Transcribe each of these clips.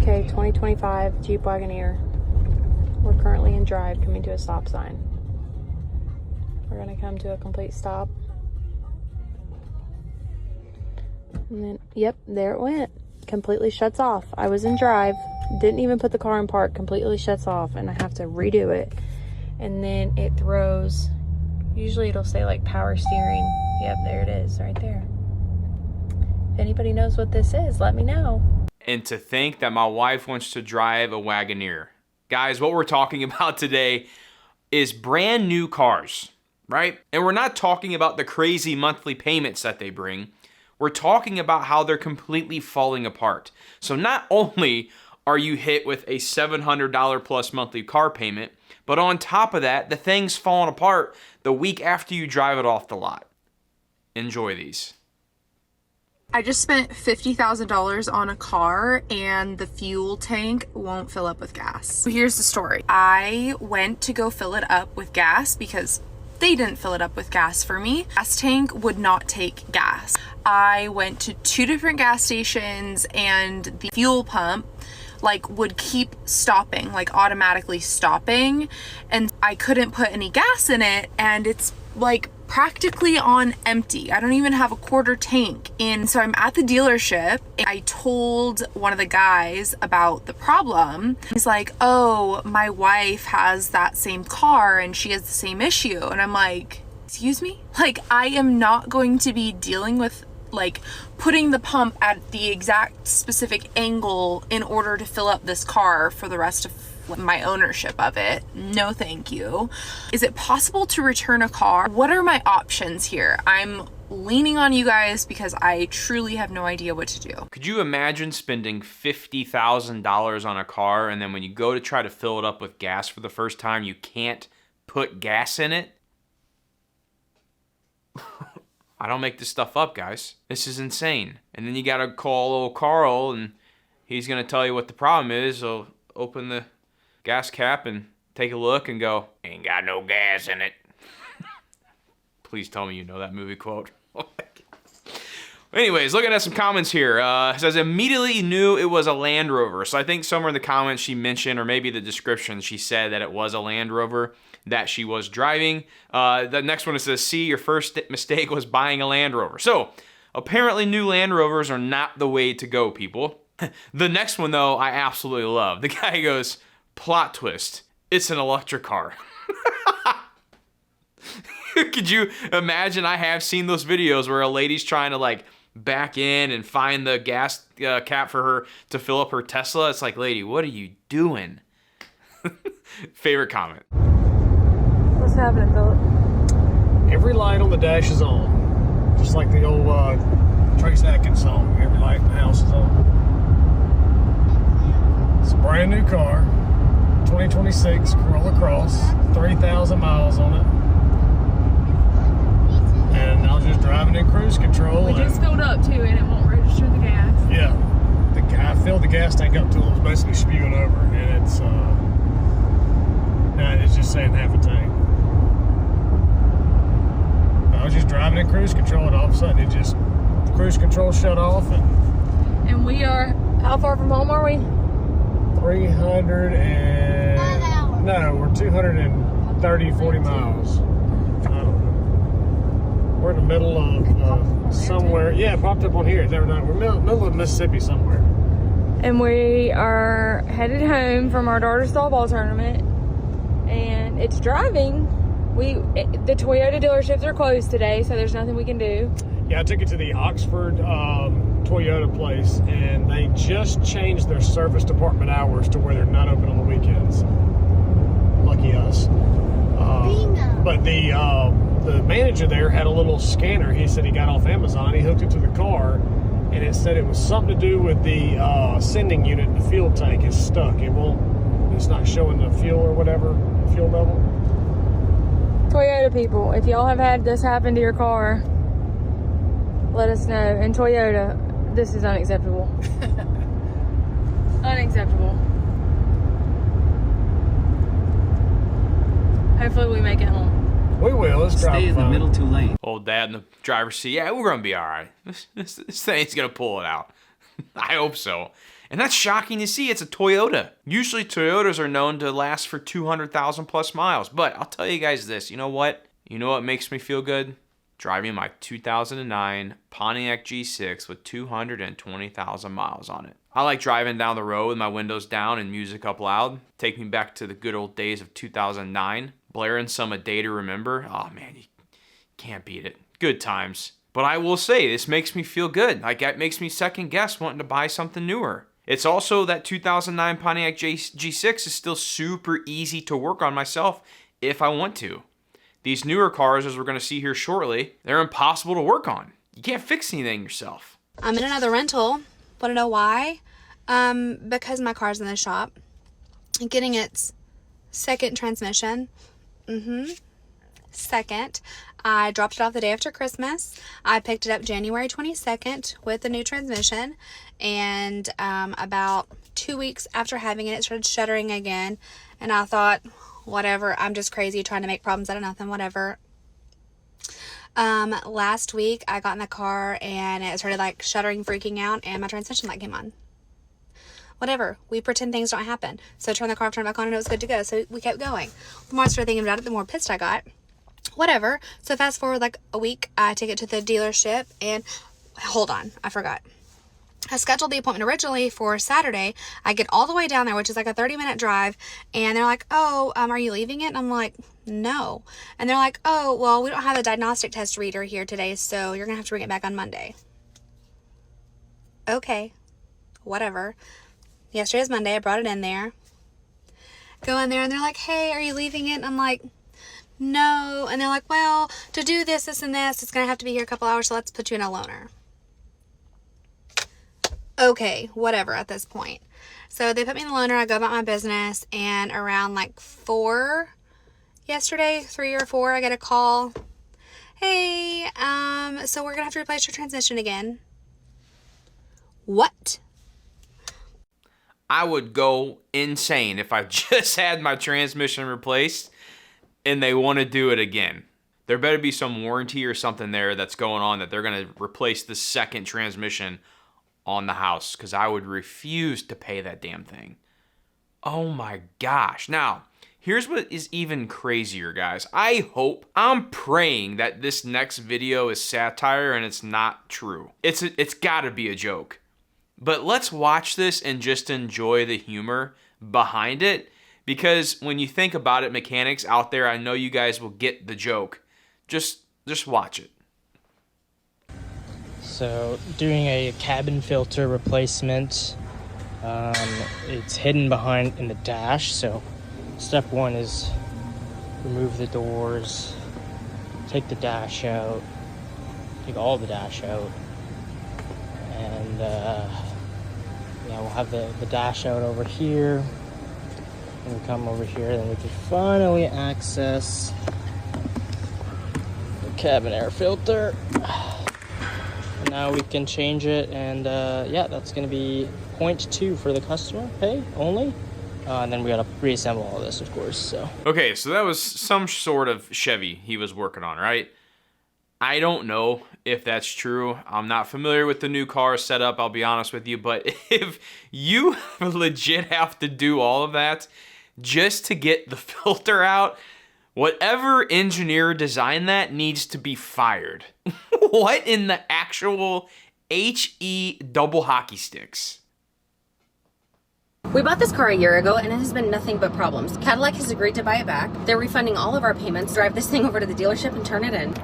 Okay, 2025 Jeep Wagoneer. We're currently in drive, coming to a stop sign. We're gonna come to a complete stop. And then, yep, there it went. Completely shuts off. I was in drive, didn't even put the car in park, completely shuts off, and I have to redo it. And then it throws, usually it'll say like power steering. Yep, there it is, right there. If anybody knows what this is, let me know. And to think that my wife wants to drive a Wagoneer. Guys, what we're talking about today is brand new cars, right? And we're not talking about the crazy monthly payments that they bring. We're talking about how they're completely falling apart. So not only are you hit with a $700 plus monthly car payment, but on top of that, the thing's falling apart the week after you drive it off the lot. Enjoy these. I just spent $50,000 on a car and the fuel tank won't fill up with gas. So here's the story. I went to go fill it up with gas because they didn't fill it up with gas for me. Gas tank would not take gas. I went to 2 different gas stations and the fuel pump would keep stopping, automatically stopping, and I couldn't put any gas in it, and it's practically on empty. I don't even have a quarter tank in. So I'm at the dealership. I told one of the guys about the problem. He's like, oh, my wife has that same car and she has the same issue. And I'm like, excuse me? I am not going to be dealing with putting the pump at the exact specific angle in order to fill up this car for the rest of my ownership of it. No, thank you. Is it possible to return a car? What are my options here? I'm leaning on you guys because I truly have no idea what to do. Could you imagine spending $50,000 on a car and then when you go to try to fill it up with gas for the first time, you can't put gas in it? I don't make this stuff up, guys. This is insane. And then you gotta call old Carl and he's gonna tell you what the problem is. So open the gas cap and take a look and go, ain't got no gas in it. Please tell me you know that movie quote. Anyways, looking at some comments here. It says, immediately knew it was a Land Rover. So I think somewhere in the comments she mentioned, or maybe the description, she said that it was a Land Rover that she was driving. The next one, it says, see, your first mistake was buying a Land Rover. So apparently new Land Rovers are not the way to go, people. The next one, though, I absolutely love. The guy goes, plot twist, it's an electric car. Could you imagine? I have seen those videos where a lady's trying to back in and find the gas cap for her to fill up her Tesla. It's like, lady, what are you doing? Favorite comment. What's happening, Philip? Every light on the dash is on. Just like the old Trace Atkins song, every light in the house is on. It's a brand new car, 2026 Corolla Cross, 30,000 miles on it. And I was just driving in cruise control. We just filled up too and it won't register the gas. Yeah, I filled the gas tank up till it was basically spewing over, and it's now it's just saying half a tank. I was just driving in cruise control, and all of a sudden the cruise control shut off, and we are, how far from home are we? 300 and 5 hours. No, we're 230, 40 miles. I don't know. We're in the middle of somewhere. Yeah, it popped up on here. We're in the middle of Mississippi somewhere. And we are headed home from our daughter's softball tournament, and it's driving. The Toyota dealerships are closed today, so there's nothing we can do. Yeah, I took it to the Oxford Toyota place, and they just changed their service department hours to where they're not open on the weekends. Lucky us. But the manager there had a little scanner. He said he got off Amazon. He hooked it to the car, and it said it was something to do with the sending unit. The fuel tank is stuck. It's not showing the fuel or whatever, fuel level. Toyota people, if y'all have had this happen to your car, let us know. And Toyota, this is unacceptable. Unacceptable. Hopefully we make it home. We will. Let's drive. Stay in the middle 2 lanes. Old dad in the driver's seat. Yeah, we're going to be all right. This thing's going to pull it out. I hope so. And that's shocking to see. It's a Toyota. Usually Toyotas are known to last for 200,000 plus miles. But I'll tell you guys this, you know what? You know what makes me feel good? Driving my 2009 Pontiac G6 with 220,000 miles on it. I like driving down the road with my windows down and music up loud. Take me back to the good old days of 2009. Blaring some A Day to Remember. Oh man, you can't beat it. Good times. But I will say, this makes me feel good. Like, that makes me second guess wanting to buy something newer. It's also that 2009 Pontiac G6 is still super easy to work on myself if I want to. These newer cars, as we're going to see here shortly, they're impossible to work on. You can't fix anything yourself. I'm in another rental. Want to know why? Because my car's in the shop. Getting its second transmission. Second. I dropped it off the day after Christmas. I picked it up January 22nd with the new transmission. And about 2 weeks after having it, it started shuddering again. And I thought, whatever, I'm just crazy trying to make problems out of nothing, whatever. Last week I got in the car and it started like shuddering, freaking out, and my transmission light came on. Whatever, we pretend things don't happen. So I turned the car back on and it was good to go. So we kept going. The more I started thinking about it, the more pissed I got. Whatever. So fast forward like a week, I take it to the dealership and hold on, I forgot. I scheduled the appointment originally for Saturday. I get all the way down there, which is like a 30-minute drive, and they're like, oh, are you leaving it? And I'm like, no. And they're like, oh, well, we don't have a diagnostic test reader here today, so you're gonna have to bring it back on Monday. Okay, whatever. Yesterday was Monday. I brought it in there. Go in there, and they're like, hey, are you leaving it? And I'm like, no. And they're like, well, to do this, and this, it's gonna have to be here a couple hours, so let's put you in a loaner. Okay, whatever at this point. So they put me in the loaner, I go about my business, and around like 4 yesterday, 3 or 4, I get a call. Hey, so we're gonna have to replace your transmission again. What? I would go insane if I just had my transmission replaced and they want to do it again. There better be some warranty or something there that's going on that they're gonna replace the second transmission on the house, because I would refuse to pay that damn thing. Oh my gosh. Now, here's what is even crazier, guys. I'm praying that this next video is satire and it's not true. It's gotta be a joke. But let's watch this and just enjoy the humor behind it, because when you think about it, mechanics out there, I know you guys will get the joke. Just watch it. So, doing a cabin filter replacement. It's hidden behind in the dash. So, step one is remove the doors, take the dash out, take all the dash out, and yeah, we'll have the dash out over here. And we come over here, then we can finally access the cabin air filter. Now we can change it, and yeah, that's going to be 0.2 for the customer pay only. And then we got to reassemble all this, of course. So okay, so that was some sort of Chevy he was working on, right? I don't know if that's true. I'm not familiar with the new car setup, I'll be honest with you. But if you legit have to do all of that just to get the filter out, whatever engineer designed that needs to be fired. What in the actual HE double hockey sticks? We bought this car a year ago and it has been nothing but problems. Cadillac has agreed to buy it back. They're refunding all of our payments, drive this thing over to the dealership and turn it in.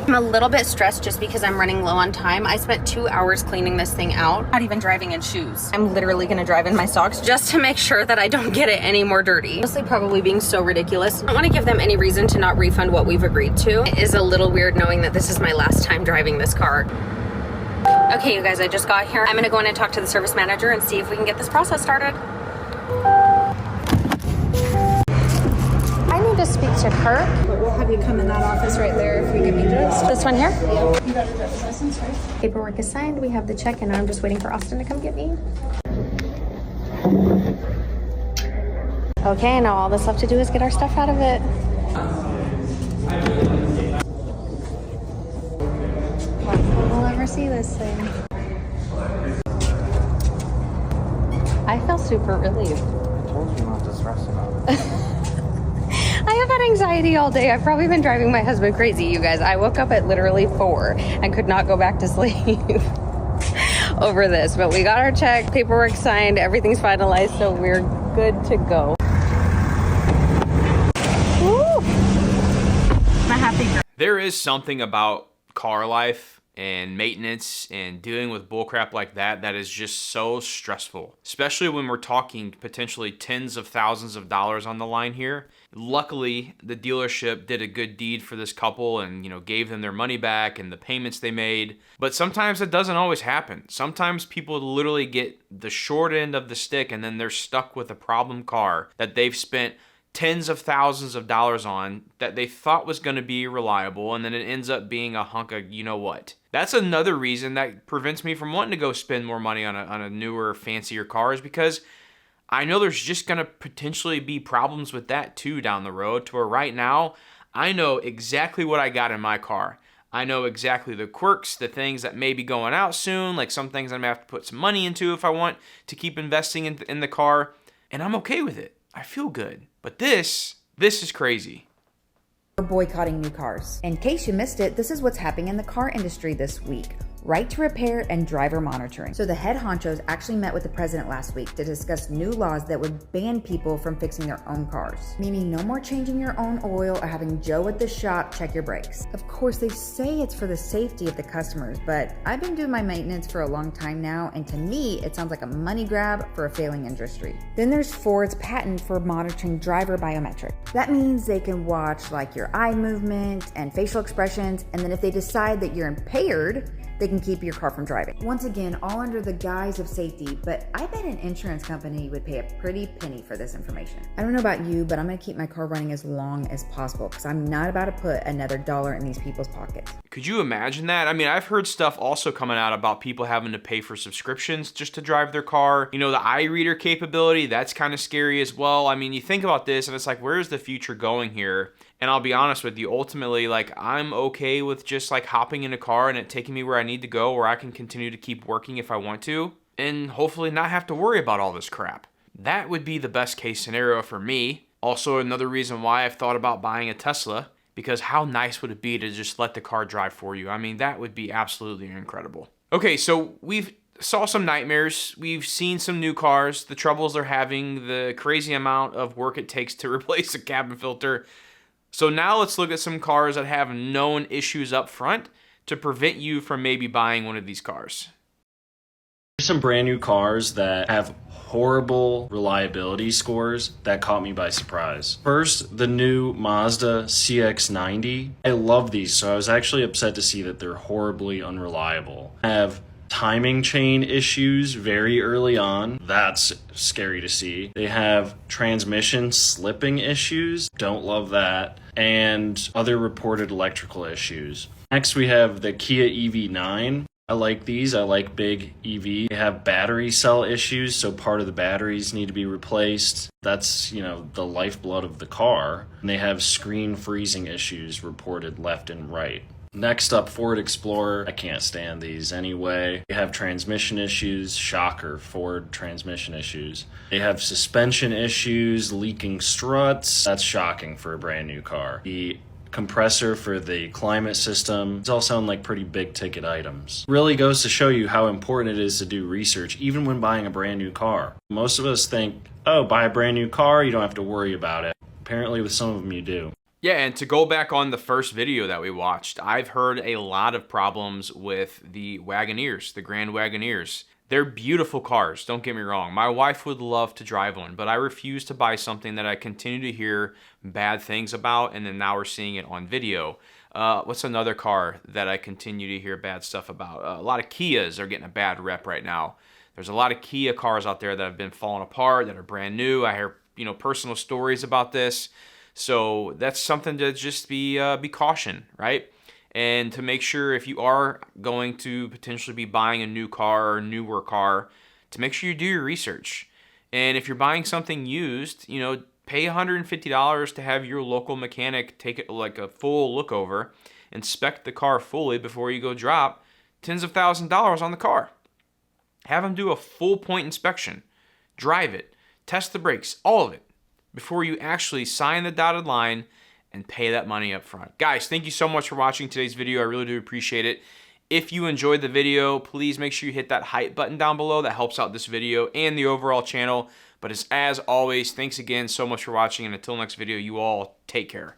I'm a little bit stressed just because I'm running low on time. I spent 2 hours cleaning this thing out, not even driving in shoes. I'm literally gonna drive in my socks just to make sure that I don't get it any more dirty. Honestly, probably being so ridiculous. I don't want to give them any reason to not refund what we've agreed to. It is a little weird knowing that this is my last time driving this car. Okay, you guys, I just got here. I'm gonna go in and talk to the service manager and see if we can get this process started. I need to speak to Kirk. But we'll have you come in that office right there if you give me this one here. Yeah. You got a driver's license, right? Paperwork is signed. We have the check, and I'm just waiting for Austin to come get me. Okay, now all that's left to do is get our stuff out of it. We'll never see this thing. I feel super relieved. I told you not to stress about it. I have had anxiety all day. I've probably been driving my husband crazy, you guys. I woke up at literally 4 and could not go back to sleep over this. But we got our check, paperwork signed, everything's finalized, so we're good to go. Woo! I'm a happy girl. There is something about car life and maintenance and dealing with bullcrap like that that is just so stressful, especially when we're talking potentially tens of thousands of dollars on the line here. Luckily, the dealership did a good deed for this couple and, gave them their money back and the payments they made. But sometimes it doesn't always happen. Sometimes people literally get the short end of the stick and then they're stuck with a problem car that they've spent tens of thousands of dollars on that they thought was going to be reliable, and then it ends up being a hunk of what. That's another reason that prevents me from wanting to go spend more money on a newer, fancier car, is because I know there's just going to potentially be problems with that too down the road, to where right now I know exactly what I got in my car. I know exactly the quirks, the things that may be going out soon, like some things I'm going to have to put some money into if I want to keep investing in the car, and I'm okay with it. I feel good. But this is crazy. We're boycotting new cars. In case you missed it, this is what's happening in the car industry this week. Right to repair and driver monitoring. So the head honchos actually met with the president last week to discuss new laws that would ban people from fixing their own cars. Meaning no more changing your own oil or having Joe at the shop check your brakes. Of course, they say it's for the safety of the customers, but I've been doing my maintenance for a long time now, and to me, it sounds like a money grab for a failing industry. Then there's Ford's patent for monitoring driver biometric. That means they can watch like your eye movement and facial expressions, and then if they decide that you're impaired, they can keep your car from driving. Once again, all under the guise of safety, but I bet an insurance company would pay a pretty penny for this information. I don't know about you, but I'm gonna keep my car running as long as possible because I'm not about to put another dollar in these people's pockets. Could you imagine that? I mean, I've heard stuff also coming out about people having to pay for subscriptions just to drive their car. The iReader capability, that's kind of scary as well. I mean, you think about this and it's like, where's the future going here? And I'll be honest with you, ultimately, I'm okay with just hopping in a car and it taking me where I need to go, where I can continue to keep working if I want to, and hopefully not have to worry about all this crap. That would be the best case scenario for me. Also, another reason why I've thought about buying a Tesla, because how nice would it be to just let the car drive for you? I mean, that would be absolutely incredible. Okay, so we've saw some nightmares. We've seen some new cars, the troubles they're having, the crazy amount of work it takes to replace a cabin filter. So now let's look at some cars that have known issues up front to prevent you from maybe buying one of these cars. There's some brand new cars that have horrible reliability scores that caught me by surprise. First, the new Mazda CX-90. I love these, so I was actually upset to see that they're horribly unreliable. I have timing chain issues very early on. That's scary to see. They have transmission slipping issues. Don't love that. And other reported electrical issues. Next, we have the Kia EV9. I like these. I like big EV. They have battery cell issues, so part of the batteries need to be replaced. That's, the lifeblood of the car. And they have screen freezing issues reported left and right. Next up, Ford Explorer. I can't stand these anyway. They have transmission issues. Shocker, Ford transmission issues. They have suspension issues, leaking struts. That's shocking for a brand new car. The compressor for the climate system. These all sound like pretty big ticket items. Really goes to show you how important it is to do research, even when buying a brand new car. Most of us think, oh, buy a brand new car, you don't have to worry about it. Apparently with some of them you do. Yeah, and to go back on the first video that we watched, I've heard a lot of problems with the Wagoneers, the Grand Wagoneers. They're beautiful cars, don't get me wrong. My wife would love to drive one, but I refuse to buy something that I continue to hear bad things about, and then now we're seeing it on video. What's another car that I continue to hear bad stuff about? A lot of Kias are getting a bad rep right now. There's a lot of Kia cars out there that have been falling apart, that are brand new. I hear, personal stories about this. So that's something to just be caution, right? And to make sure if you are going to potentially be buying a new car or newer car, to make sure you do your research. And if you're buying something used, pay $150 to have your local mechanic take it like a full look over, inspect the car fully before you go drop tens of thousands of dollars on the car. Have them do a full point inspection. drive it, test the brakes, all of it, before you actually sign the dotted line and pay that money up front. Guys, thank you so much for watching today's video. I really do appreciate it. If you enjoyed the video, please make sure you hit that hype button down below. That helps out this video and the overall channel. But as always, thanks again so much for watching, and until next video, you all take care.